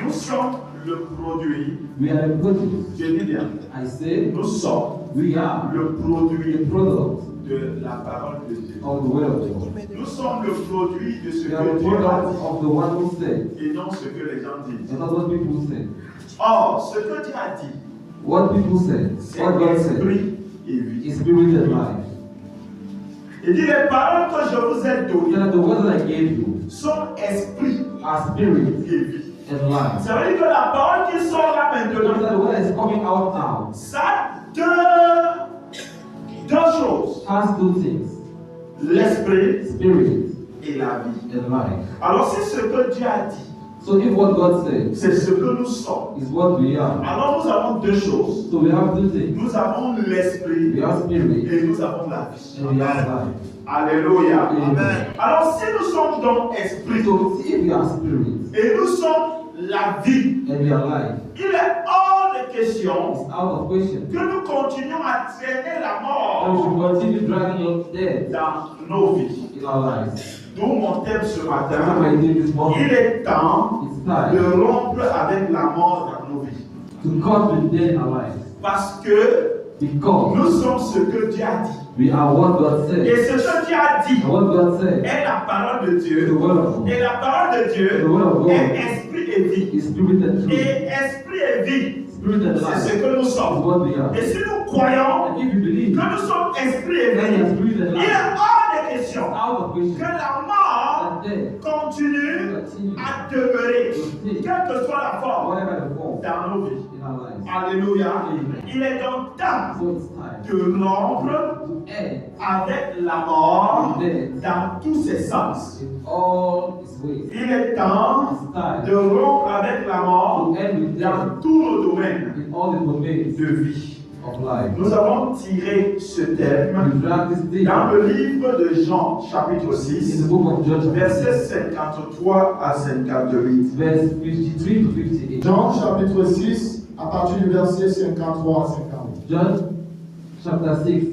Nous sommes le produit. We are the product. Je dis bien. I say Nous sommes we are le produit the product de la parole de Dieu. of the word of God. Nous sommes le produit de ce We are the que Dieu a product dit of the one who said, et non ce que les gens disent. and not what people say. Or, ce que Dieu a dit, What people say, c'est what God said, esprit et vie. is spirit and life. Il dit les paroles que je vous ai données That the words that I gave you sont esprit are spirit et vie. and life. Ça veut dire que la parole qui sort là Because that maintenant, the word is coming out now ça a deux choses. has two things, L'esprit spirit et la vie. and life. Alors si ce que Dieu a dit, So if what God said c'est ce que nous sommes, is what we are, alors nous avons deux choses. so we have two things. Nous avons l'esprit We have spirit et nous avons la vie. and we have life. Alléluia. Amen. Alors si nous sommes dans l'esprit So if we are spirit et nous sommes la vie, and we are life, il est hors de question it's out of question. que nous continuions à traîner la And we should mort continue dragging your death dans nos vies. in our lives. D'où mon thème ce That's what matin. I did this morning. Il est temps It's de time rompre avec la mort dans nos vies. to cut the death in our lives. Parce que Because nous sommes ce que Dieu a dit. we are what God said. Et ce que Dieu a dit And what God said est la parole de is the Dieu. word of God. Et la parole de Dieu The word of God est esprit et vie. is spirit and truth. Et esprit et vie, Spirit and c'est ce life que nous is sommes. what we are. Et si nous croyons And if you believe que nous sommes esprit et then you are vie, spirit and il life, est hors de question it's out of que question la mort that death continue continue à demeurer, quelle que soit la forme, whatever the form dans nos vies. in our lives. Alléluia. Amen. Il est donc temps So it's time de rompre to end avec la mort death dans tous ses sens. in all its ways. Il est temps It's time de rompre avec la mort to end with death dans tous nos domaines in all the domains de vie. of life. Nous avons tiré ce thème We drag this thing dans le livre de Jean, chapitre in the 6, book of John, versets 53 à 58. verse 53 to 58. Jean chapitre 6, à partir du verset 53 à 58. John chapter 6,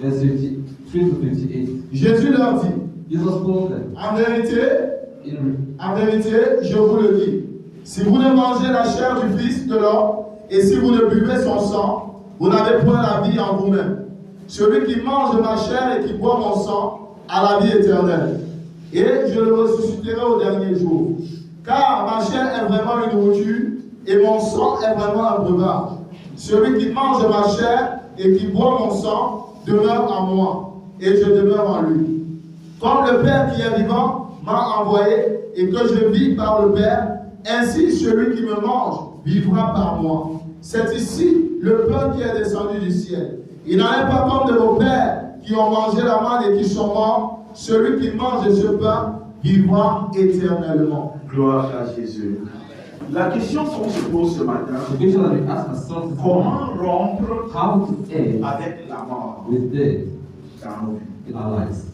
verse 53 to 58. Jésus leur dit, Jesus told them, en vérité, in je vous le dis, si vous ne mangez la chair du Fils de l'homme, et si vous ne buvez son sang, vous n'avez point la vie en vous-même. Celui qui mange ma chair et qui boit mon sang a la vie éternelle. Et je le ressusciterai au dernier jour. Car ma chair est vraiment une nourriture, et mon sang est vraiment un breuvage. Celui qui mange ma chair et qui boit mon sang demeure en moi, et je demeure en lui. Comme le Père qui est vivant m'a envoyé, et que je vis par le Père, ainsi celui qui me mange vivra par moi. C'est ici le pain qui est descendu du ciel. Il n'en est pas comme de nos pères qui ont mangé la manne et qui sont morts. Celui qui mange de ce pain vivra éternellement. Gloire à Jésus. La question qu'on se pose ce matin, the question that we ask ourselves is comment rompre how to end avec la mort with death dans nos vies? in our lives.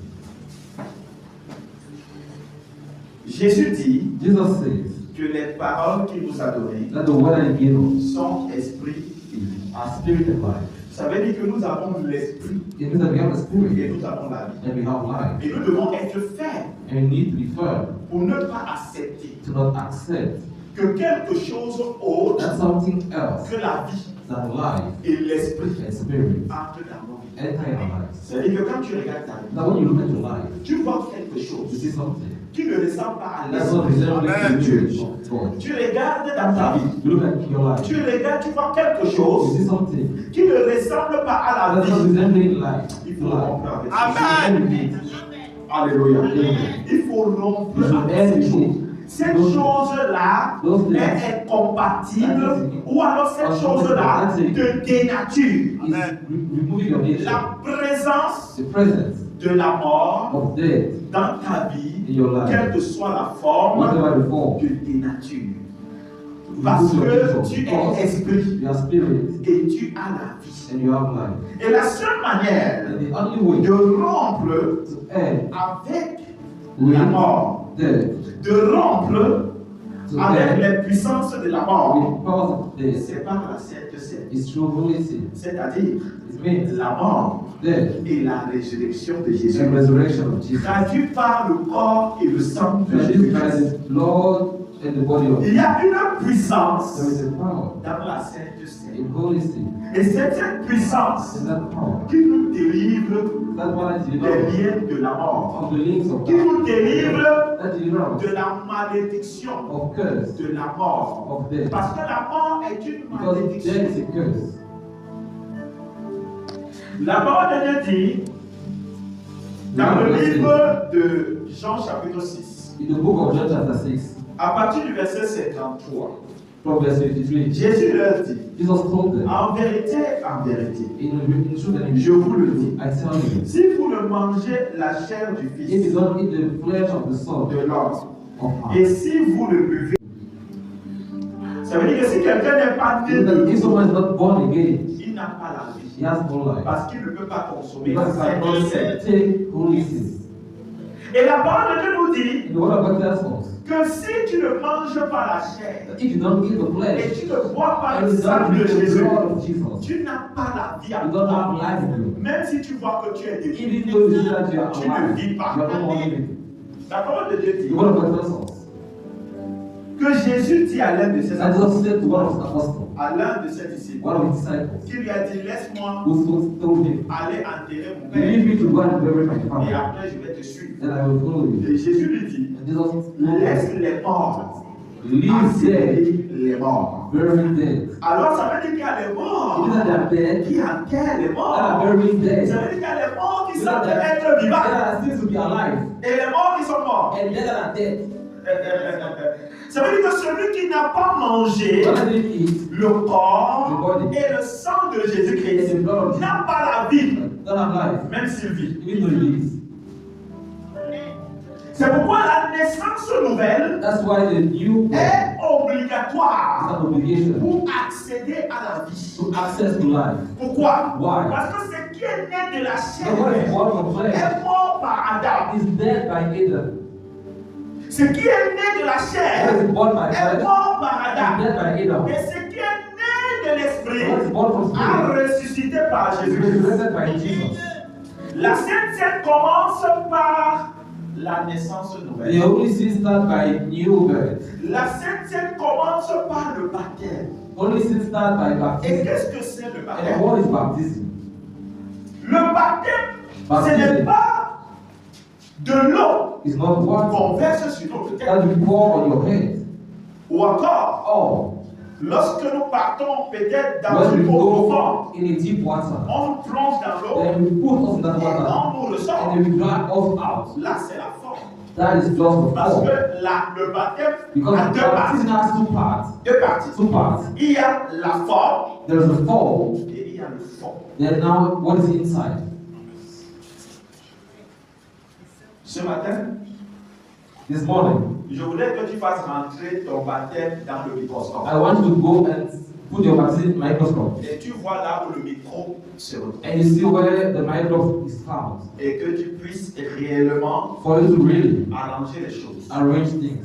Jésus dit Jesus says que les paroles qu'il nous a données that the word that he gave us sont esprit et vie. are spirit and life. Ça veut dire que nous avons l'esprit It means that we have a et spirit nous avons la vie. and we have life. Et nous devons être fermes And we need to be firm pour ne pas accepter to not accept que quelque chose autre that something else que la vie than life et l'esprit and spirit entrent dans nos vies. enter in our lives. C'est-à-dire que quand tu regardes ta vie, Now when you look at your life, tu vois quelque you chose see something qui ne ressemble pas à that's not l'esprit resembling de to Dieu. the of God. Tu regardes dans ta vie, You look at your life, tu regardes, tu vois quelque you chose see something qui ne ressemble pas à la that's not vie. resembling life. Il faut rompre avec Amen. ça. Alléluia. Il faut rompre You should avec end ces with choses. it. Cette chose-là est incompatible ou alors cette chose-là te dénature. Is removing your nature. La présence The presence de la mort of death dans ta vie, in your life, quelle que soit la forme, whatever the form, te dénature. Parce que tu es esprit you are spirit et tu as la vie. and you have life. Et la seule manière And the only way de rompre to end avec with la mort, death, de rompre to avec end les puissances de la mort, with powers of death, c'est par la Sainte Seine. is through Holy Spirit. C'est-à-dire It means la mort death et la résurrection de Jésus. and resurrection of Jesus. Traduit par le corps et le sang de And this Jésus-Christ. is Lord in the body of Il y a une puissance there is a power dans la Sainte Seine. in Holy Spirit. Et c'est cette puissance And that power, qui nous délivre that one is des delivered liens de la mort, of the links of qui God, nous délivre that delivers de la malédiction of curse, de la mort. of death. Parce que la mort est une Because malédiction. death is a curse. La parole de Dieu dit dans le livre de Jean chapitre 6, In the book of John chapter 6, à partir du verset 53, from verse 53, Jésus leur dit, Jesus told them, en vérité, in truth and in je vous le dis, I tell you, si vous ne mangez la chair du if Fils you don't eat the flesh of the Son de l'homme, of et man, si vous le buvez, ça veut dire que si quelqu'un n'est pas né de if someone is nouveau, not born again, il n'a pas la vie. he has no life. Parce qu'il ne peut pas consommer la Because I chair. cannot take holy sins. Et la parole de Dieu nous dit And the word of God tells us que si tu ne manges pas la chair that if you don't eat the et flesh tu ne bois pas and le you sang don't de drink the Jésus, blood of Jesus, tu n'as pas la vie à you don't have toi. life in you. Même si tu vois que tu es Even détruit, though you see that you are tu ne alive, vis you pas. are no more living. La parole de Dieu dit The word of God tells us que Jésus dit à l'un de ses that apôtres, Jesus said to one of his apostles, à l'un de ses disciples, one of his disciples, qui lui a dit, laisse-moi who told him, aller enterrer mon leave père me to go and bury my et father, après je vais te suivre. then I will follow you. Et Jésus lui dit, And Jesus told him, laisse les morts leave dead, enterrer les morts. bury dead. Alors ça veut dire qu'il y a les It morts is that they are dead, qui enterrent les that morts. are buried Ça dead, veut dire qu'il y a les morts qui that semblent are être vivants that are still to be alive, et les morts qui sont morts. and dead that are dead. Ça veut dire que celui qui n'a pas mangé What does it eat? le corps The body. et le sang de And Jésus-Christ the blood of Jesus n'a pas la vie, don't have life, même s'il vit. even though he lives. C'est pourquoi la naissance nouvelle That's why the new birth est is obligatoire an obligation pour accéder à la vie. to access to life. Pourquoi? Why? Parce que ce qui est né de la chair The one is born from flesh est mort par Adam. is dead by Adam. Ce qui est né de la What chair is born by est flesh mort par is Adam. dead by Adam. Et ce qui est né de l'esprit What is born from a spirit ressuscité par is Jésus-Christ. resurrected by Jesus. La Sainte Seine commence par la naissance The nouvelle. Holy Spirit starts by new birth. La Sainte Seine commence par le baptême. Holy Spirit starts by Et baptism. qu'est-ce que c'est le And baptême? what is baptism? Le baptême, ce Baptism. n'est pas de l'eau It's not water qu'on verse sur notre tête. that you pour on your head. Ou encore, Or, lorsque nous partons peut-être dans when une we eau go profonde, in a deep water, on nous plonge dans l'eau then we put us in that et water on nous ressort. and then we drag us out. Là, c'est la forme. That is just the Parce form. que le baptême Because a deux parties. baptism has two parts. Deux parties. Two parts. Il y a la forme There's the form, et il y a le fond. then now what is inside? Ce matin, This morning, je voulais que tu fasses rentrer ton baptême dans le microscope. I want you to go and put your baptism microscope Et tu vois là où le micro se retrouve. and you see where the microscope is found Et que tu puisses réellement for you to really arranger les choses. arrange things.